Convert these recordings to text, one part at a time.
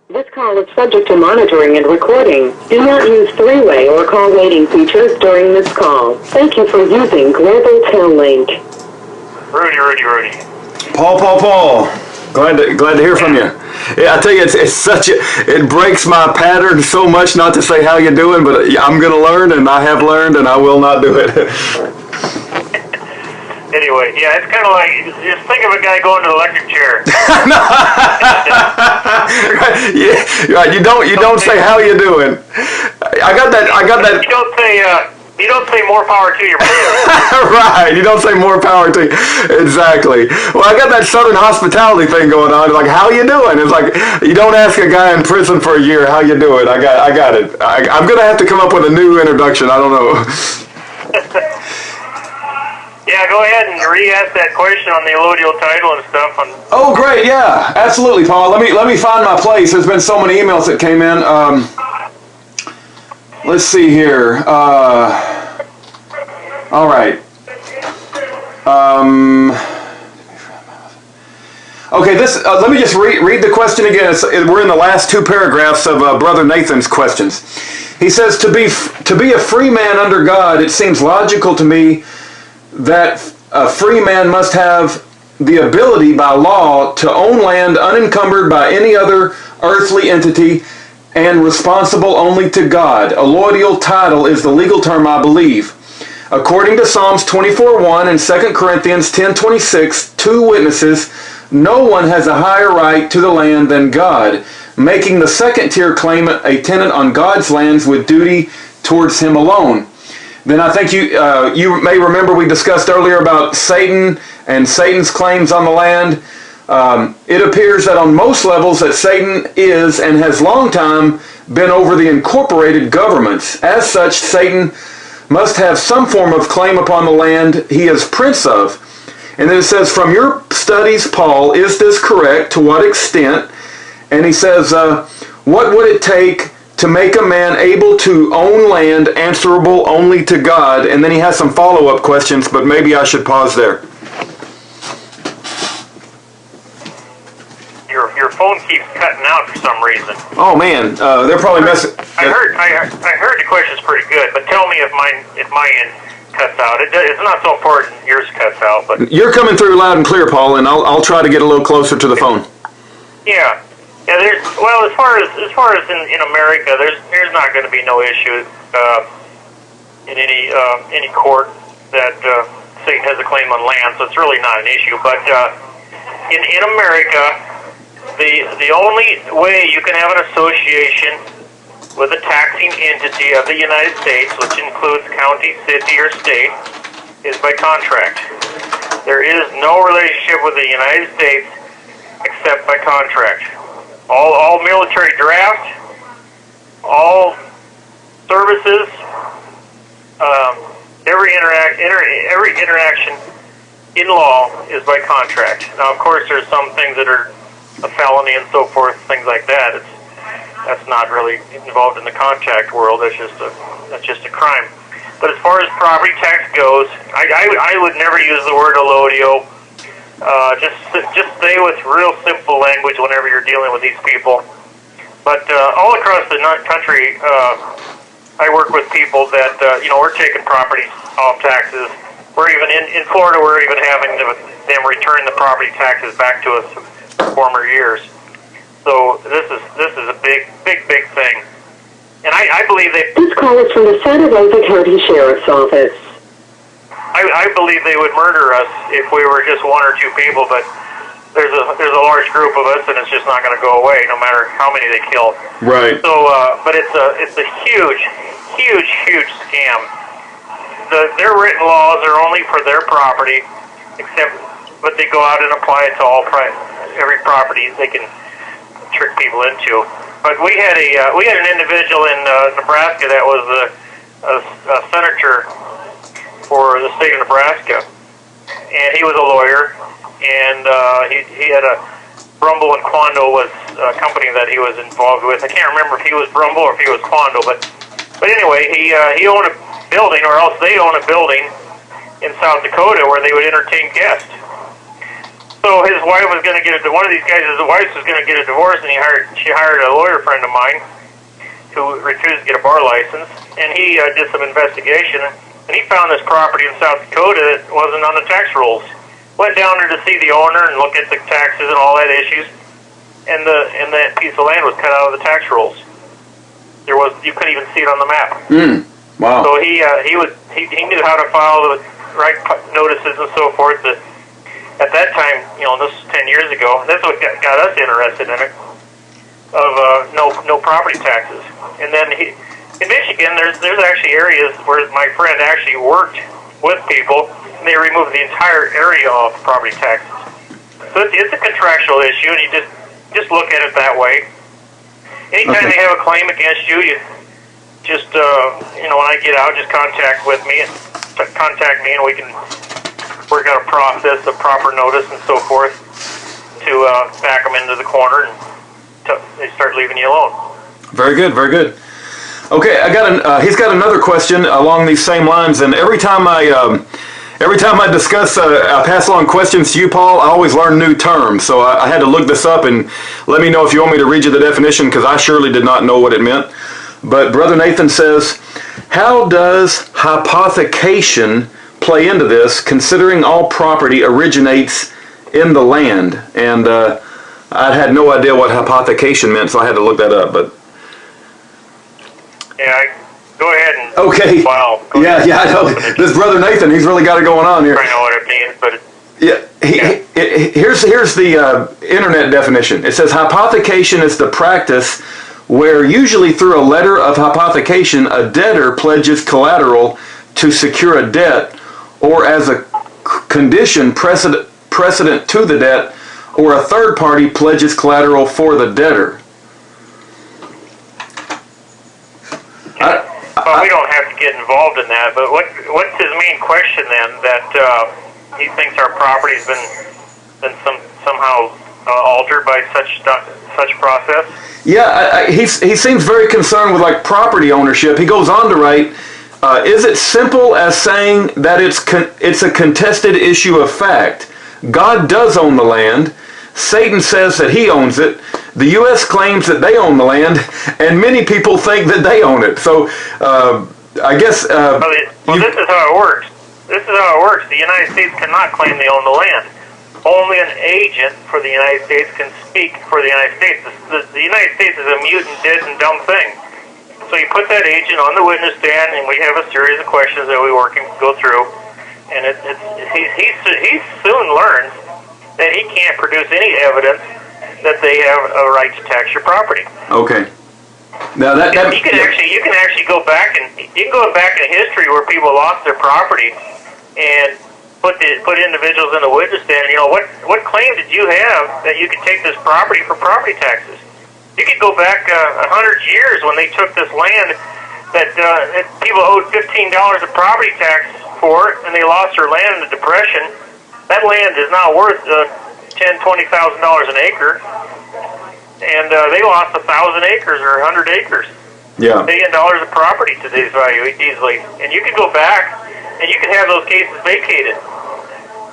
This call is subject to monitoring and recording. Do not use three-way or call waiting features during this call. Thank you for using Global Tel Link. Rudy. Paul. Glad to hear from you. Yeah, I tell you, it breaks my pattern so much not to say how you doing, but I'm going to learn, and I have learned, and I will not do it. Anyway, yeah, it's kind of like, just think of a guy going to the electric chair. Right. You don't say how you doing. I got that. You don't say more power to your brother. Right. You don't say more power to you. Exactly. Well, I got that Southern hospitality thing going on. Like, how you doing? It's like, you don't ask a guy in prison for a year, how you doing? I got it. I'm going to have to come up with a new introduction. I don't know. Yeah, go ahead and re-ask that question on the allodial title and stuff. Oh, great. Yeah, absolutely, Paul. Let me find my place. There's been so many emails that came in. Let's see here. All right. Okay, let me just read the question again. We're in the last two paragraphs of Brother Nathan's questions. He says, to be a free man under God, it seems logical to me that a free man must have the ability by law to own land unencumbered by any other earthly entity and responsible only to God. Allodial title is the legal term, I believe. According to Psalms 24:1 and 2 Corinthians 10:26, two witnesses, no one has a higher right to the land than God, making the second-tier claimant a tenant on God's lands with duty towards him alone. Then I think you may remember we discussed earlier about Satan and Satan's claims on the land. It appears that on most levels that Satan is and has long time been over the incorporated governments. As such, Satan must have some form of claim upon the land he is prince of. And then it says, from your studies, Paul, is this correct? To what extent? And he says, what would it take to make a man able to own land answerable only to God? And then he has some follow-up questions, but maybe I should pause there. Your phone keeps cutting out for some reason. Oh man, they're probably messing. I heard the question's pretty good, but tell me if my end cuts out. It's not so important yours cuts out, but you're coming through loud and clear, Paul, and I'll try to get a little closer to the phone. Yeah. As far as in America, there's not going to be no issue in any court that Satan has a claim on land, so it's really not an issue. But in America, the only way you can have an association with a taxing entity of the United States, which includes county, city, or state, is by contract. There is no relationship with the United States except by contract. All military draft, all services, every interaction in law is by contract. Now, of course, there's some things that are a felony and so forth, things like that. That's not really involved in the contract world. That's just a crime. But as far as property tax goes, I would never use the word allodio. Just stay with real simple language whenever you're dealing with these people. But all across the country, I work with people that we're taking property off taxes. We're even in Florida. We're even having them return the property taxes back to us from former years. So this is a big thing. And I believe This call is from the Santa Rosa County Sheriff's Office. I believe they would murder us if we were just one or two people, but there's a large group of us, and it's just not going to go away, no matter how many they kill. Right. So, but it's a huge scam. Their written laws are only for their property, but they go out and apply it to every property they can trick people into. But we had an individual in Nebraska that was a senator for the state of Nebraska, and he was a lawyer, and he had a Brumble and Quando was a company that he was involved with. I can't remember if he was Brumble or if he was Quando, but anyway, he owned a building, or else they own a building in South Dakota where they would entertain guests. So his wife was going to get one of these guys. His wife was going to get a divorce, and she hired a lawyer friend of mine who refused to get a bar license, and he did some investigation, and he found this property in South Dakota that wasn't on the tax rolls. Went down there to see the owner and look at the taxes and all that issues, and that piece of land was cut out of the tax rolls. You couldn't even see it on the map. Wow. So he knew how to file the right notices and so forth. At that time, this was 10 years ago. That's what got us interested in it. Of no property taxes. And then in Michigan, there's actually areas where my friend actually worked with people, and they removed the entire area off property taxes. So it's a contractual issue, and you just look at it that way. Anytime they have a claim against you, you just when I get out, just contact me, and we can work out a process of proper notice and so forth to back them into the corner and they start leaving you alone. Very good, very good. Okay, he's got another question along these same lines, and every time I discuss, I pass along questions to you, Paul, I always learn new terms. So I had to look this up, and let me know if you want me to read you the definition, because I surely did not know what it meant. But Brother Nathan says, how does hypothecation play into this, considering all property originates in the land? And I had no idea what hypothecation meant, so I had to look that up. But yeah, go ahead and wow. Yeah, I know. This Brother Nathan, he's really got it going on here. I know what it means, but here's the internet definition. It says hypothecation is the practice where usually through a letter of hypothecation a debtor pledges collateral to secure a debt, or as a condition precedent to the debt, or a third party pledges collateral for the debtor. Well, we don't have to get involved in that, but what's his main question then? That he thinks our property's been somehow altered by such process? Yeah, he seems very concerned with like property ownership. He goes on to write, is it simple as saying that it's a contested issue of fact? God does own the land. Satan says that he owns it. The U.S. claims that they own the land, and many people think that they own it. So, I guess... this is how it works. The United States cannot claim they own the land. Only an agent for the United States can speak for the United States. The United States is a mutant, dead, and dumb thing. So you put that agent on the witness stand, and we have a series of questions that we go through. And he soon learns that he can't produce any evidence that they have a right to tax your property. Okay. Now you can actually go back in history where people lost their property and put individuals in the witness stand. What claim did you have that you could take this property for property taxes? You could go back 100 years when they took this land that people owed $15 of property tax for, and they lost their land in the Depression. That land is now worth $10,000, $20,000 an acre, and they lost 1,000 acres or 100 acres. Yeah. $1 billion of property today's value easily, and you could go back and you could have those cases vacated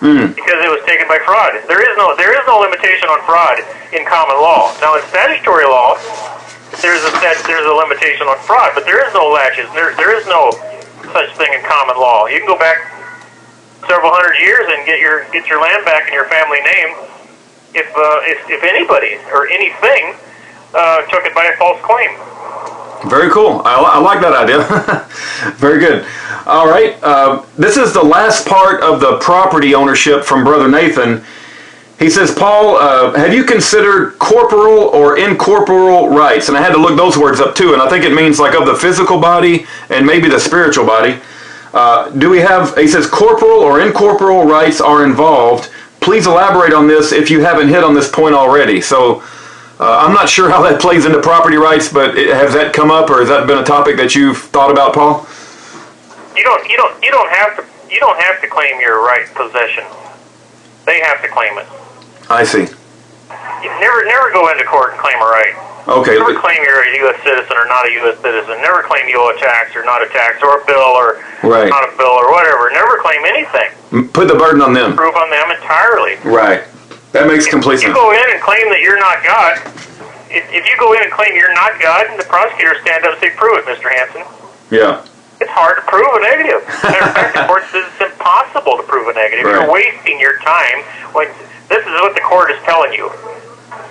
because it was taken by fraud. There is no limitation on fraud in common law. Now in statutory law, there's a limitation on fraud, but there is no latches. There is no such thing in common law. You can go back several hundred years and get your land back in your family name if anybody or anything took it by a false claim. Very cool. I like that idea. Very good. All right. This is the last part of the property ownership from Brother Nathan. He says, Paul, have you considered corporal or incorporeal rights? And I had to look those words up too, and I think it means like of the physical body and maybe the spiritual body. He says, corporal or incorporeal rights are involved. Please elaborate on this if you haven't hit on this point already. So I'm not sure how that plays into property rights, but has that come up, or has that been a topic that you've thought about, Paul? You don't have to claim your right possession. They have to claim it. I see. You never go into court and claim a right. Okay. Never claim you're a U.S. citizen or not a U.S. citizen. Never claim you owe a tax or not a tax, or a bill or not a bill or whatever. Never claim anything. Put the burden on them. Prove on them entirely. Right. That makes complete If you sense. go in and claim that you're not God, if you go in and claim you're not God, and the prosecutor stand up and say, prove it, Mr. Hansen. Yeah. It's hard to prove a negative. Matter of fact, the court says it's impossible to prove a negative. Right. You're wasting your time. When this is what the court is telling you.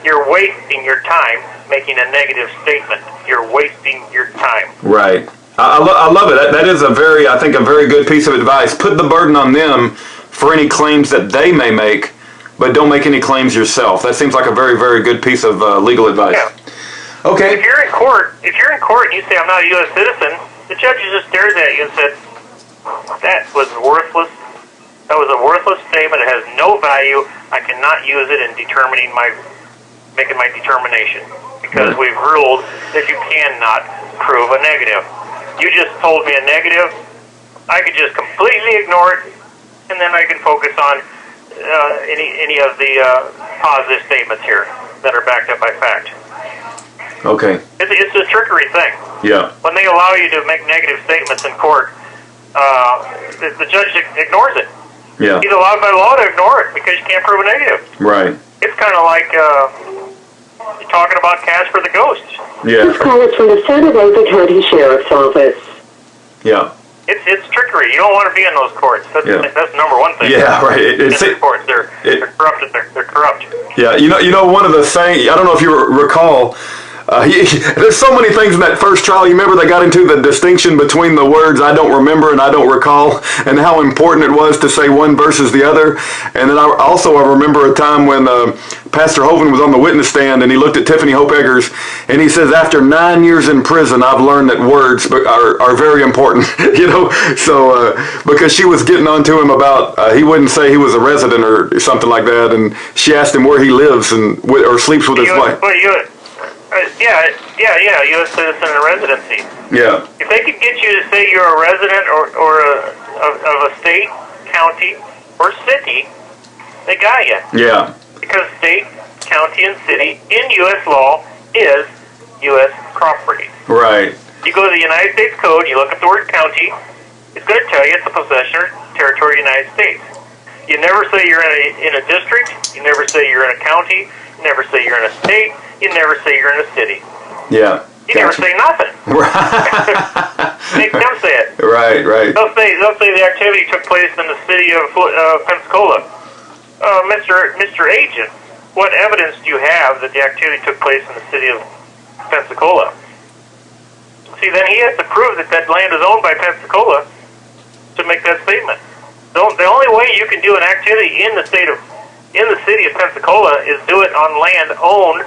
You're wasting your time making a negative statement. You're wasting your time. Right. I love it. That is I think, a very good piece of advice. Put the burden on them for any claims that they may make, but don't make any claims yourself. That seems like a very, very good piece of legal advice. Yeah. Okay. If you're in court and you say, I'm not a U.S. citizen, the judge just stares at you and said, that was worthless. That was a worthless statement. It has no value. I cannot use it in making my determination, because we've ruled that you cannot prove a negative. You just told me a negative. I could just completely ignore it, and then I can focus on any of the positive statements here that are backed up by fact. Okay. It's a trickery thing. Yeah. When they allow you to make negative statements in court, the judge ignores it. Yeah. He's allowed by law to ignore it because you can't prove a negative. Right. It's kind of like talking about Casper the Ghost. Yeah. This call is from the Santa Rosa County Sheriff's Office. Yeah. It's trickery. You don't want to be in those courts. That's number one thing. Yeah, right. In the courts, they're corrupted. They're corrupt. Yeah, you know, one of the things, I don't know if you recall, there's so many things in that first trial. You remember they got into the distinction between the words "I don't remember" and "I don't recall," and how important it was to say one versus the other. And then I remember a time when Pastor Hovind was on the witness stand, and he looked at Tiffany Hope Eggers, and he says, "After 9 years in prison, I've learned that words are very important." You know, so because she was getting on to him about he wouldn't say he was a resident or something like that, and she asked him where he lives or sleeps with his wife. U.S. citizen and residency. Yeah. If they could get you to say you're a resident of a state, county, or city, they got you. Yeah. Because state, county, and city in U.S. law is U.S. property. Right. You go to the United States Code, you look up the word county, it's going to tell you it's a possession or territory of the United States. You never say you're in a district, you never say you're in a county, you never say you're in a state, you never say you're in a city. Yeah. You never say nothing. Right. Make them say it. Right. They'll say the activity took place in the city of Pensacola. Mr. Agent, what evidence do you have that the activity took place in the city of Pensacola? See, then he has to prove that land is owned by Pensacola to make that statement. The only way you can do an activity in the city of Pensacola is do it on land owned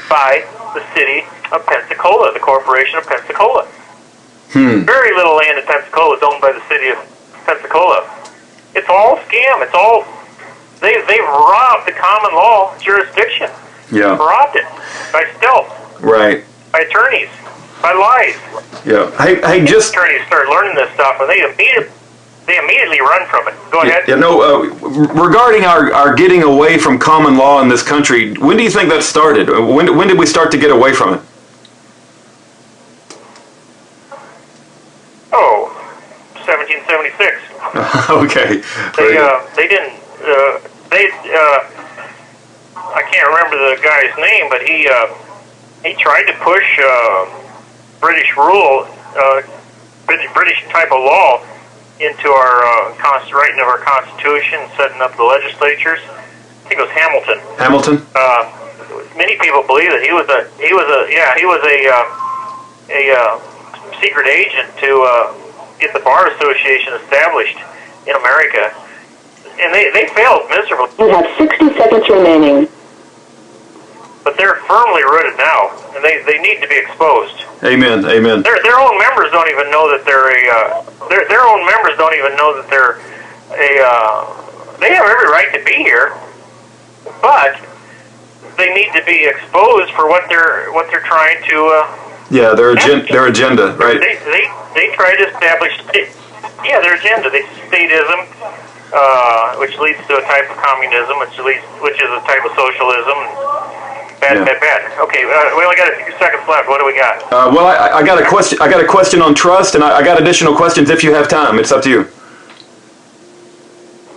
by the city of Pensacola, the corporation of Pensacola. Very little land in Pensacola is owned by the city of Pensacola. It's all scam. It's all they've robbed the common law jurisdiction. Yeah. Robbed it by stealth. Right. By attorneys. By lies. Yeah. Hey, just attorneys start learning this stuff, and they immediately run from it. Go ahead. Yeah, no, regarding our getting away from common law in this country, when do you think that started? When did we start to get away from it? Oh, 1776. Okay. They didn't. I can't remember the guy's name, but he tried to push British rule, British type of law into our writing of our Constitution, setting up the legislatures. I think it was Hamilton. Hamilton. Many people believe that he was a secret agent to get the Bar Association established in America, and they failed miserably. You have 60 seconds remaining. But they're firmly rooted now, and they need to be exposed. Amen. Their own members don't even know that they're their own members don't even know that they're they have every right to be here, but they need to be exposed for what they're trying to. Yeah, their agenda, right? They try to establish their agenda. They statism, which leads to a type of communism, which is a type of socialism. Bad. Okay, we only got a few seconds left. What do we got? Well, I got a question. I got a question on trust, and I got additional questions if you have time. It's up to you.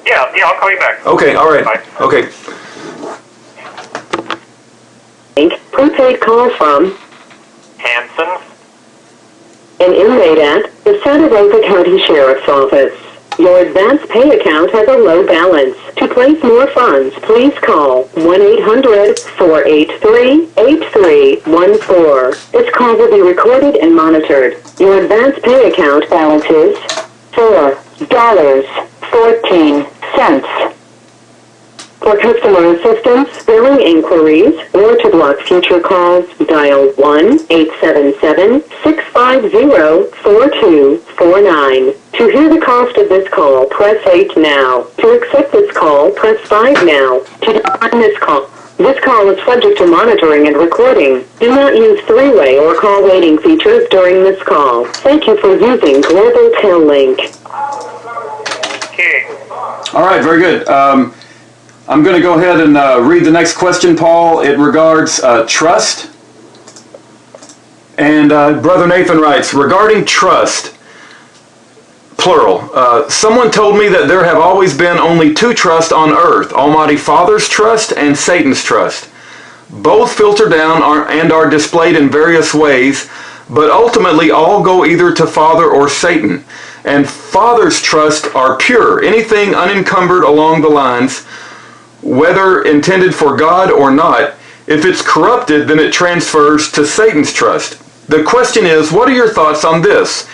Yeah, I'll call you back. Okay, all right. Bye. Okay. prepaid call from Hansen. an inmate at the Santa Rosa County Sheriff's Office. Your advance pay account has a low balance. To place more funds, please call 1-800-483-8314. This call will be recorded and monitored. Your advance pay account balance is $4.14. For customer assistance, billing inquiries, or to block future calls, dial 1-877-650-4249. To hear the cost of this call, press 8 now. To accept this call, press 5 now. To decline this call is subject to monitoring and recording. Do not use three-way or call waiting features during this call. Thank you for using Global Tel Link. Okay. All right, very good. I'm going to go ahead and read the next question, Paul. It regards trust. And Brother Nathan writes, regarding trust, plural, someone told me that there have always been only two trusts on earth, Almighty Father's trust and Satan's trust. Both filter down and are displayed in various ways, but ultimately all go either to Father or Satan. And Father's trust are pure, anything unencumbered along the lines, whether intended for God or not. If it's corrupted, then it transfers to Satan's trust. The question is, what are your thoughts on this?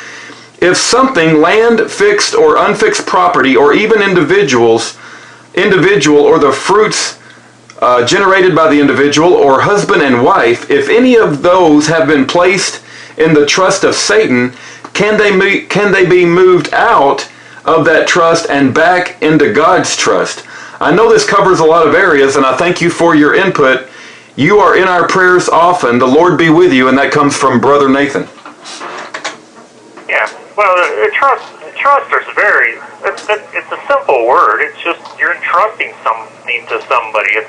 If something, land, fixed or unfixed property, or even individual, or the fruits generated by the individual, or husband and wife, if any of those have been placed in the trust of Satan, can they be moved out of that trust and back into God's trust? I know this covers a lot of areas, and I thank you for your input. You are in our prayers often. The Lord be with you, and that comes from Brother Nathan. Yeah. Well, trust is it's a simple word. It's just you're entrusting something to somebody.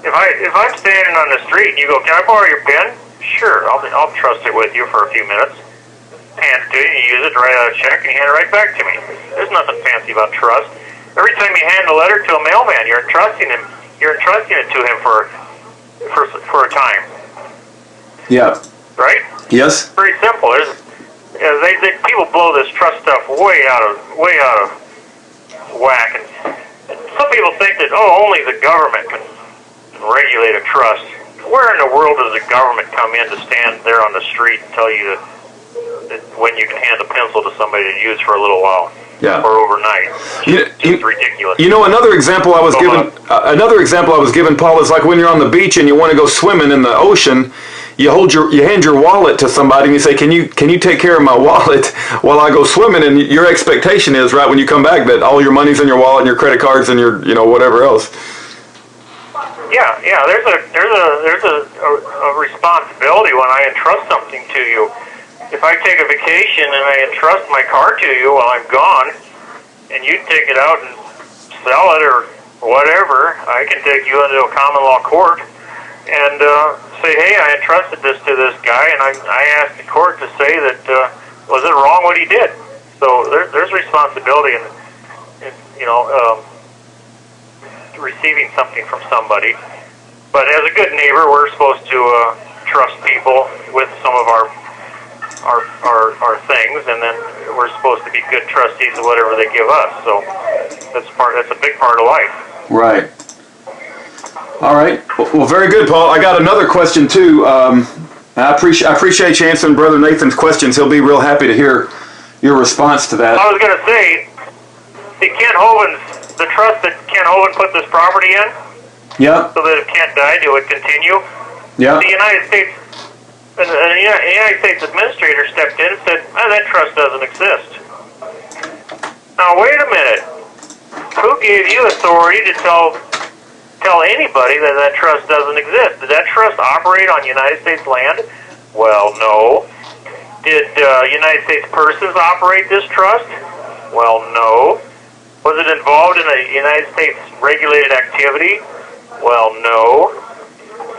If I'm standing on the street and you go, "Can I borrow your pen?" Sure, I'll trust it with you for a few minutes. Hand it to you, you use it to write out a check, and you hand it right back to me. There's nothing fancy about trust. Every time you hand a letter to a mailman, you're entrusting it to him for a time. Yeah. Right? Yes. Very simple. People blow this trust stuff way out of whack, and some people think that only the government can regulate a trust. Where in the world does the government come in to stand there on the street and tell you that when you can hand a pencil to somebody to use for a little while? Yeah. Or overnight. It's ridiculous. You know, another example I was given, Paul, is like when you're on the beach and you want to go swimming in the ocean. You hand your wallet to somebody and you say, "Can you take care of my wallet while I go swimming?" And your expectation is, right, when you come back, that all your money's in your wallet and your credit cards and your whatever else. Yeah. There's a responsibility when I entrust something to you. If I take a vacation and I entrust my car to you while I'm gone, and you take it out and sell it or whatever, I can take you into a common law court and say, "Hey, I entrusted this to this guy," and I asked the court to say that was it wrong what he did. So there's responsibility in receiving something from somebody. But as a good neighbor, we're supposed to trust people with some of our things, and then we're supposed to be good trustees of whatever they give us. So that's a big part of life. Right. All right. Well, very good, Paul. I got another question too. I appreciate you answering Brother Nathan's questions. He'll be real happy to hear your response to that. I was going to say, Kent Hovind, the trust that Kent Hovind put this property in, Yeah. so that if Kent died, it would continue. Yeah. The United States administrator stepped in and said, that trust doesn't exist. Now, wait a minute. Who gave you authority to tell anybody that trust doesn't exist? Did that trust operate on United States land? Well, no. Did United States persons operate this trust? Well, no. Was it involved in a United States regulated activity? Well, no.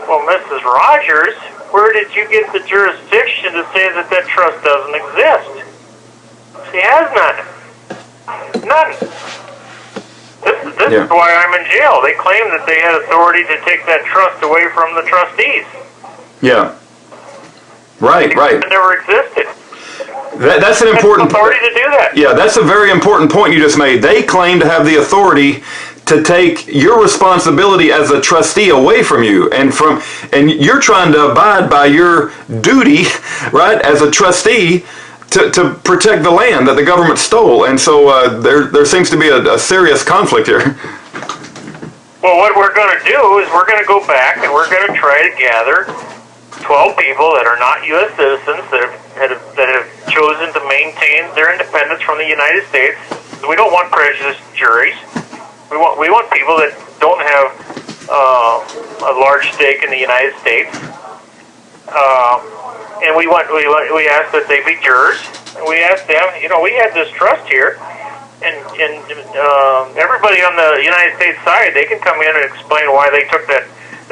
Well, Mrs. Rodgers, where did you get the jurisdiction to say that trust doesn't exist? She has none. None. This is why I'm in jail. They claim that they had authority to take that trust away from the trustees. Yeah. Right. It never existed. That's an important authority to do that. Yeah, that's a very important point you just made. They claim to have the authority to take your responsibility as a trustee away from you, and you're trying to abide by your duty, right, as a trustee to protect the land that the government stole. And so there seems to be a serious conflict here. Well, what we're going to do is we're going to go back and we're going to try to gather 12 people that are not U.S. citizens that have chosen to maintain their independence from the United States. We don't want prejudiced juries. We want people that don't have a large stake in the United States. And we ask that they be jurors. And we ask them, we had this trust here, and everybody on the United States side, they can come in and explain why they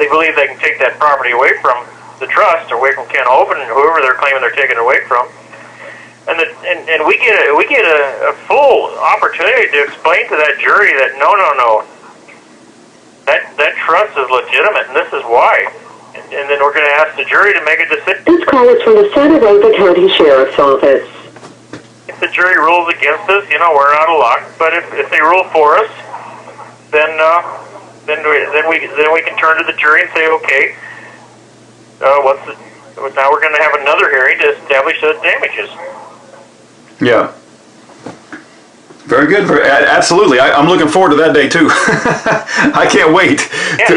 believe they can take that property away from the trust, or away from Kent Hovind and whoever they're claiming they're taking it away from. And we get a full opportunity to explain to that jury that no, that trust is legitimate, and this is why. And then we're going to ask the jury to make a decision. This call is from the Santa Rosa County Sheriff's Office. If the jury rules against us, we're out of luck. But if they rule for us, then we can turn to the jury and say, okay, now we're going to have another hearing to establish those damages. Yeah. Very good. Absolutely. I'm looking forward to that day too. I can't wait. Yeah,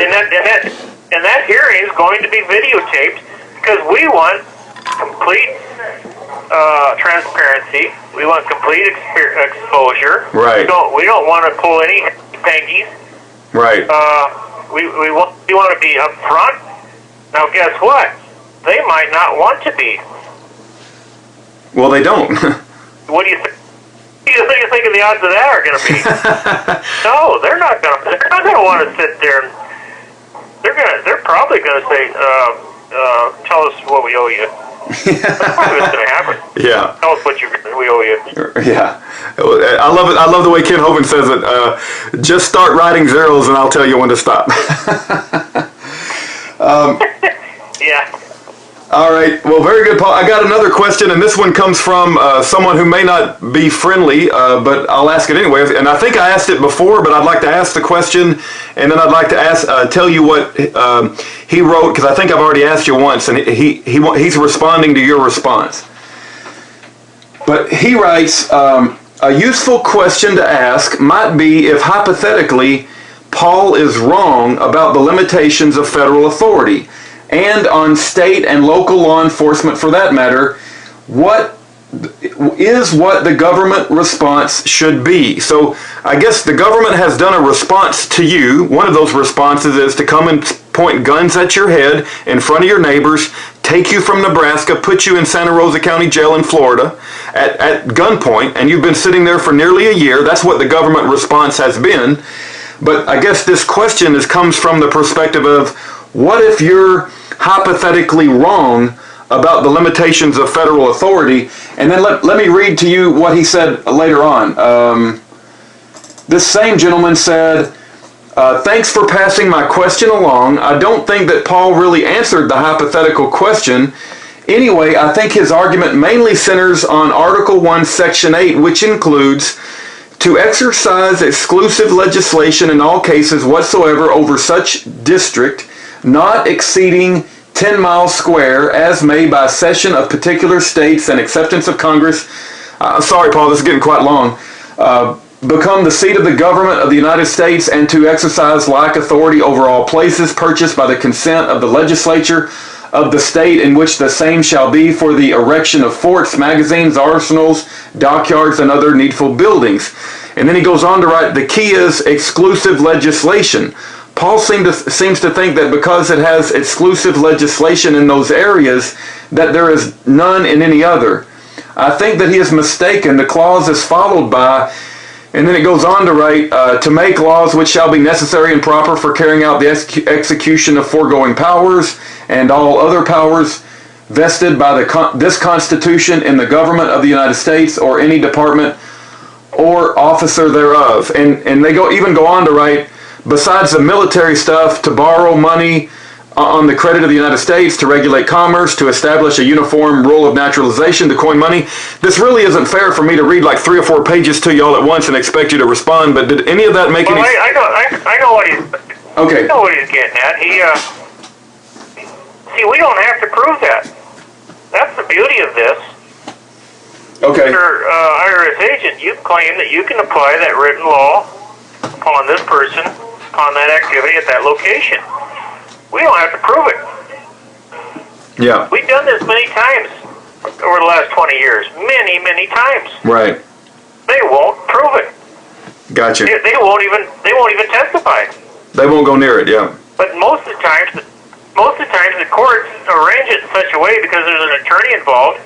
and that hearing is going to be videotaped because we want complete transparency. We want complete exposure. Right. We don't want to pull any pangies. Right. We want to be upfront. Now, guess what? They might not want to be. Well, they don't. What do you think? What do you think the odds of that are going to be? No, they're not going to want to sit there. And they're probably going to say, "Tell us what we owe you." That's probably what's going to happen. Yeah. Tell us what we owe you. Yeah. I love it. I love the way Kent Hovind says it. Just start writing zeros, and I'll tell you when to stop. Yeah. All right. Well, very good, Paul. I got another question, and this one comes from someone who may not be friendly, but I'll ask it anyway. And I think I asked it before, but I'd like to ask the question, and then I'd like to tell you what he wrote, because I think I've already asked you once, and he's responding to your response. But he writes, a useful question to ask might be if hypothetically Paul is wrong about the limitations of federal authority, and on state and local law enforcement for that matter, what the government response should be. So I guess the government has done a response to you. One of those responses is to come and point guns at your head in front of your neighbors, take you from Nebraska, put you in Santa Rosa County Jail in Florida at gunpoint, and you've been sitting there for nearly a year. That's what the government response has been. But I guess this question comes from the perspective of, what if you're hypothetically wrong about the limitations of federal authority? And then let me read to you what he said later on. This same gentleman said, thanks for passing my question along. I don't think that Paul really answered the hypothetical question. Anyway, I think his argument mainly centers on Article 1, Section 8, which includes to exercise exclusive legislation in all cases whatsoever over such district, not exceeding 10 miles square, as may by session of particular states and acceptance of Congress. Sorry, Paul, this is getting quite long. Become the seat of the government of the United States, and to exercise like authority over all places purchased by the consent of the legislature of the state in which the same shall be, for the erection of forts, magazines, arsenals, dockyards, and other needful buildings. And then he goes on to write, the key is exclusive legislation. Paul seems to think that because it has exclusive legislation in those areas, that there is none in any other. I think that he is mistaken. The clause is followed by, and then it goes on to write, to make laws which shall be necessary and proper for carrying out the execution of foregoing powers and all other powers vested by this Constitution in the government of the United States or any department or officer thereof. And they even go on to write, besides the military stuff, to borrow money on the credit of the United States, to regulate commerce, to establish a uniform rule of naturalization, to coin money. This really isn't fair for me to read like 3 or 4 pages to you all at once and expect you to respond, but did any of that make any... I know what he's... Okay. I know what he's getting at. See, we don't have to prove that. That's the beauty of this. Okay. Mr. IRS agent, you claim that you can apply that written law upon this person, upon that activity at that location. We don't have to prove it. Yeah. We've done this many times over the last 20 years. Many, many times. Right. They won't prove it. Gotcha. They won't even testify. They won't go near it, yeah. But most of the times the courts arrange it in such a way because there's an attorney involved,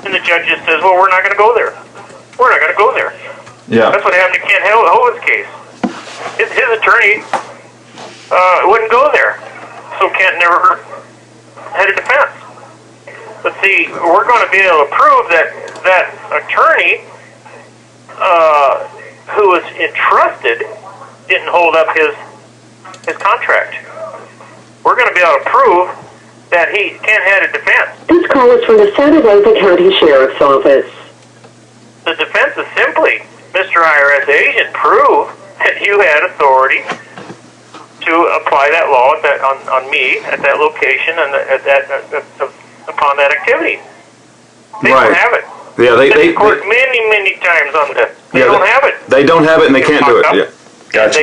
and the judge just says, well, we're not going to go there. We're not going to go there. Yeah. That's what happened to Kent Hovind's case. His attorney wouldn't go there. So Kent never had a defense. But see, we're going to be able to prove that attorney who was entrusted didn't hold up his contract. We're going to be able to prove that Kent had a defense. This call is from the Santa Rosa County Sheriff's Office. The defense is simply, Mr. IRS agent, prove that you had authority to apply that law on me at that location and upon that activity. They Right. don't have it. Yeah, they court many times on this. They don't have it. They don't have it, and they can't do it. Up, Yeah. Gotcha.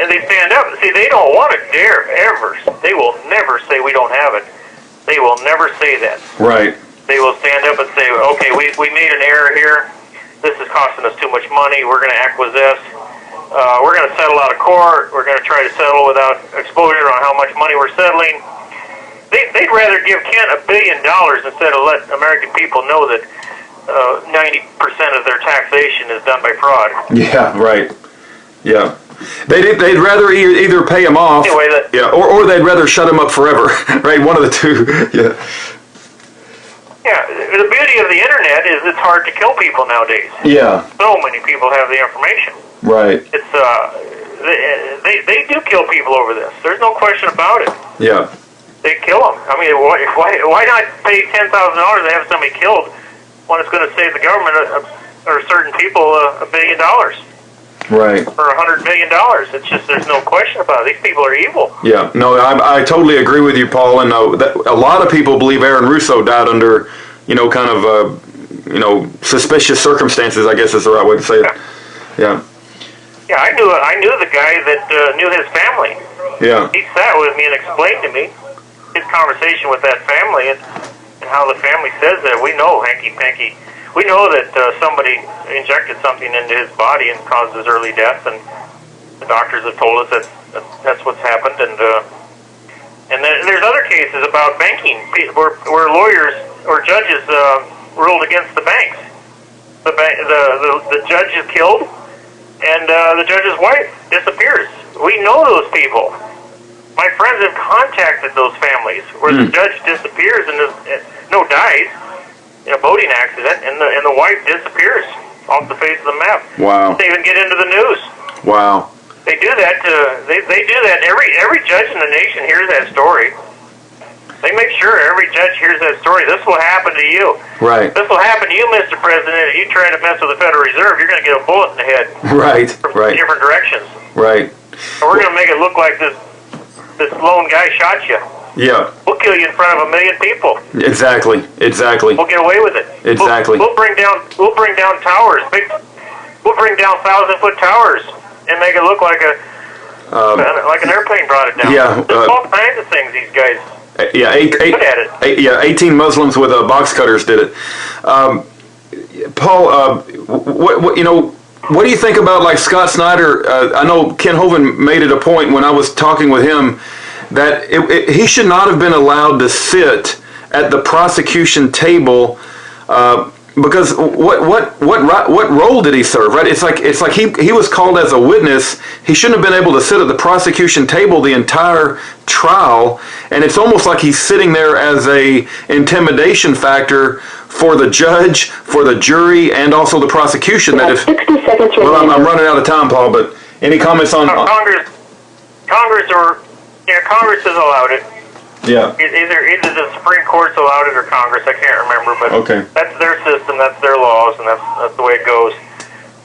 They stand up. See, they don't want to dare ever. They will never say we don't have it. They will never say that. Right. They will stand up and say, okay, we made an error here. This is costing us too much money. We're going to acquiesce. We're going to settle out of court. We're going to try to settle without exposure on how much money we're settling. They'd rather give Kent $1 billion instead of let American people know that 90% of their taxation is done by fraud. Yeah, right. Yeah. They'd rather either pay him off, Anyway, or they'd rather shut him up forever, right? One of the two. Yeah. Yeah, the beauty of the internet is it's hard to kill people nowadays. Yeah. So many people have the information. Right. It's they do kill people over this. There's no question about it. Yeah. They kill them. I mean, why not pay $10,000 to have somebody killed when it's going to save the government or certain people $1 billion? Right. Or $100 million. It's just there's no question about it. These people are evil. Yeah. No, I totally agree with you, Paul. And a lot of people believe Aaron Russo died under, kind of, suspicious circumstances, I guess is the right way to say it. Yeah. Yeah, I knew the guy that knew his family. Yeah. He sat with me and explained to me his conversation with that family and how the family says that we know hanky-panky. We know that somebody injected something into his body and caused his early death, and the doctors have told us that's what's happened. And then there's other cases about banking where lawyers or judges ruled against the banks. The judge is killed, and the judge's wife disappears. We know those people. My friends have contacted those families where the judge disappears and dies in a boating accident, and the wife disappears off the face of the map. Wow. They even get into the news. Wow. They do that. They do that. Every judge in the nation hears that story. They make sure every judge hears that story. This will happen to you. Right. This will happen to you, Mr. President. If you try to mess with the Federal Reserve, you're going to get a bullet in the head. Right. From Right. different directions. Right. And we're going to make it look like this lone guy shot you. Yeah. We'll kill you in front of 1 million people. Exactly. We'll get away with it. Exactly. We'll bring down towers. We'll bring down 1,000-foot towers and make it look like an airplane brought it down. Yeah. There's all kinds of things these guys. Yeah. Good at it. 18 Muslims with box cutters did it. Paul, what do you think about like Scott Snyder? I know Kent Hovind made it a point when I was talking with him that he should not have been allowed to sit at the prosecution table because what role did he serve? Right? It's like he was called as a witness. He shouldn't have been able to sit at the prosecution table the entire trial, and it's almost like he's sitting there as a intimidation factor for the judge, for the jury, and also the prosecution. That if 60 seconds well, I'm running out of time, Paul. But any comments on Congress Yeah, Congress has allowed it. Yeah. Either the Supreme Court's allowed it or Congress. I can't remember, but Okay. that's their system, that's their laws, and that's the way it goes.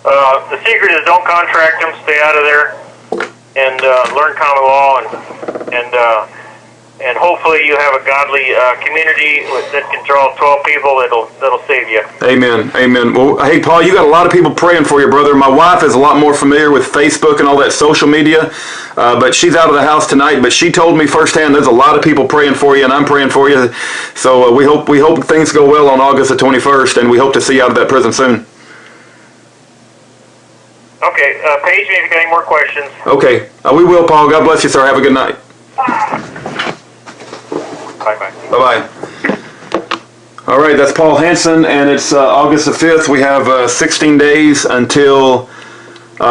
The secret is don't contract them, stay out of there, and learn common law, and hopefully you have a godly community that can draw 12 people that'll save you. Amen. Amen. Well, hey, Paul, you got a lot of people praying for you, brother. My wife is a lot more familiar with Facebook and all that social media, but she's out of the house tonight. But she told me firsthand there's a lot of people praying for you, and I'm praying for you. So we hope things go well on August the 21st, and we hope to see you out of that prison soon. Okay, page me if you got any more questions. Okay. We will, Paul. God bless you, sir. Have a good night. Bye-bye. Bye-bye. All right, that's Paul Hansen, and it's August the 5th. We have 16 days until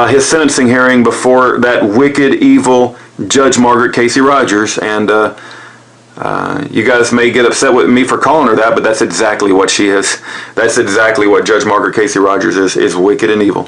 his sentencing hearing before that wicked, evil Judge Margaret Casey Rodgers. And you guys may get upset with me for calling her that, but that's exactly what she is. That's exactly what Judge Margaret Casey Rodgers is wicked and evil.